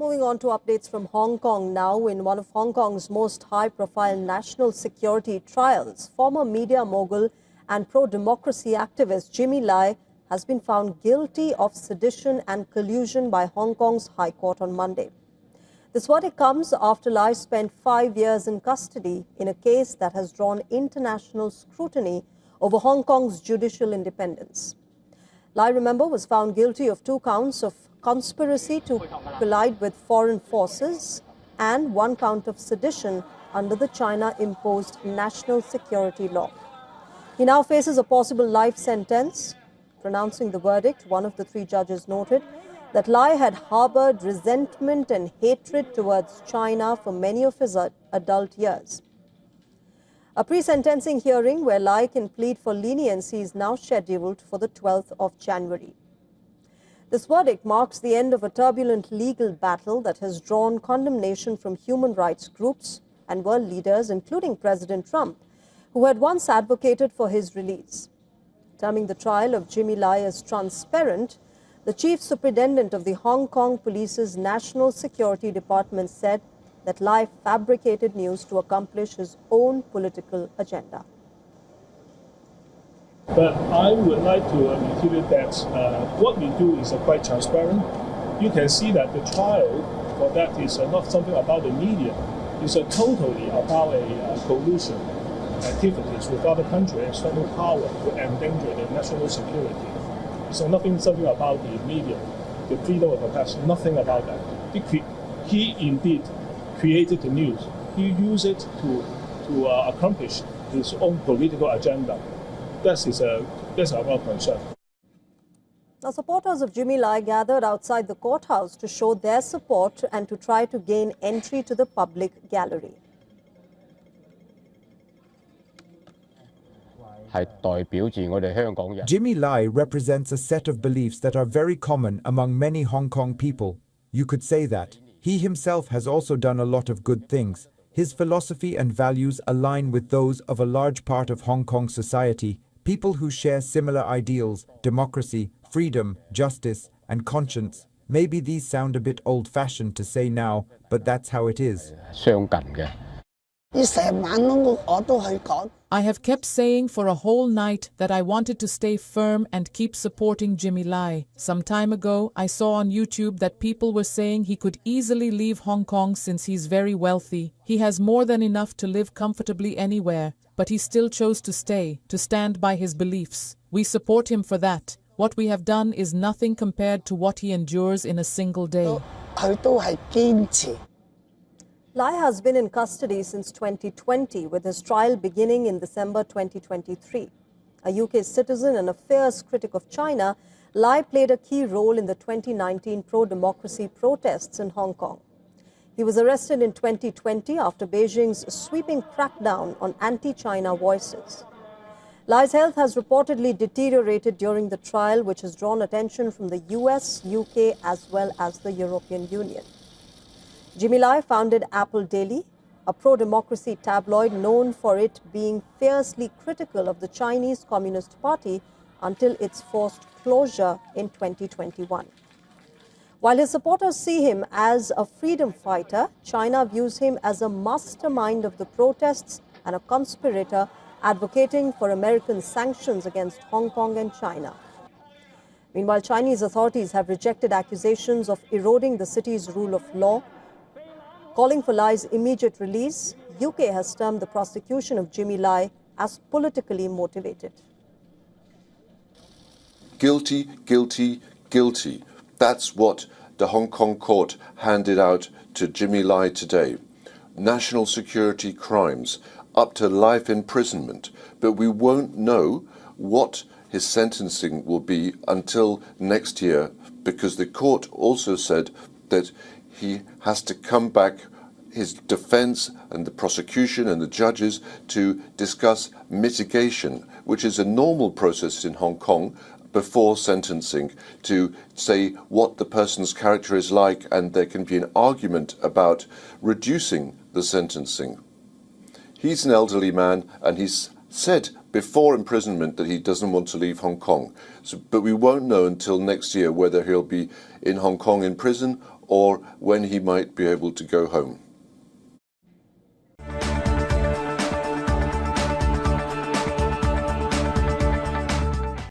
Moving on to updates from Hong Kong now. In one of Hong Kong's most high-profile national security trials, former media mogul and pro-democracy activist Jimmy Lai has been found guilty of sedition and collusion by Hong Kong's High Court on Monday. This verdict comes after Lai spent 5 years in custody in a case that has drawn international scrutiny over Hong Kong's judicial independence. Lai, remember, was found guilty of 2 counts of conspiracy to collide with foreign forces and 1 count of sedition under the China-imposed national security law. He now faces a possible life sentence. Pronouncing the verdict, one of the 3 judges noted that Lai had harbored resentment and hatred towards China for many of his adult years. A pre-sentencing hearing where Lai can plead for leniency is now scheduled for the 12th of January. This verdict marks the end of a turbulent legal battle that has drawn condemnation from human rights groups and world leaders, including President Trump, who had once advocated for his release. Terming the trial of Jimmy Lai as transparent, the chief superintendent of the Hong Kong Police's National Security Department said that Lai fabricated news to accomplish his own political agenda. But I would like to reiterate that what we do is quite transparent. You can see that the trial for that is not something about the media. It's totally about a collusion activities with other countries, external power to endanger the national security. So something about the media, the freedom of the press, nothing about that. He indeed created the news. He used it to accomplish his own political agenda. That's our concern. Now, supporters of Jimmy Lai gathered outside the courthouse to show their support and to try to gain entry to the public gallery. Jimmy Lai represents a set of beliefs that are very common among many Hong Kong people. You could say that. He himself has also done a lot of good things. His philosophy and values align with those of a large part of Hong Kong society, people who share similar ideals, democracy, freedom, justice, and conscience. Maybe these sound a bit old-fashioned to say now, but that's how it is. I have kept saying for a whole night that I wanted to stay firm and keep supporting Jimmy Lai. Some time ago, I saw on YouTube that people were saying he could easily leave Hong Kong since he's very wealthy. He has more than enough to live comfortably anywhere, but he still chose to stay, to stand by his beliefs. We support him for that. What we have done is nothing compared to what he endures in a single day. Lai has been in custody since 2020, with his trial beginning in December 2023. A UK citizen and a fierce critic of China, Lai played a key role in the 2019 pro-democracy protests in Hong Kong. He was arrested in 2020 after Beijing's sweeping crackdown on anti-China voices. Lai's health has reportedly deteriorated during the trial, which has drawn attention from the US, UK, as well as the European Union. Jimmy Lai founded Apple Daily, a pro-democracy tabloid known for it being fiercely critical of the Chinese Communist Party until its forced closure in 2021. While his supporters see him as a freedom fighter, China views him as a mastermind of the protests and a conspirator advocating for American sanctions against Hong Kong and China. Meanwhile, Chinese authorities have rejected accusations of eroding the city's rule of law. Calling for Lai's immediate release, UK has termed the prosecution of Jimmy Lai as politically motivated. Guilty, guilty, guilty. That's what the Hong Kong court handed out to Jimmy Lai today. National security crimes, up to life imprisonment. But we won't know what his sentencing will be until next year, because the court also said that he has to come back, his defense and the prosecution and the judges, to discuss mitigation, which is a normal process in Hong Kong before sentencing, to say what the person's character is like, and there can be an argument about reducing the sentencing. He's an elderly man, and he's said before imprisonment that he doesn't want to leave Hong Kong. But we won't know until next year whether he'll be in Hong Kong in prison or when he might be able to go home.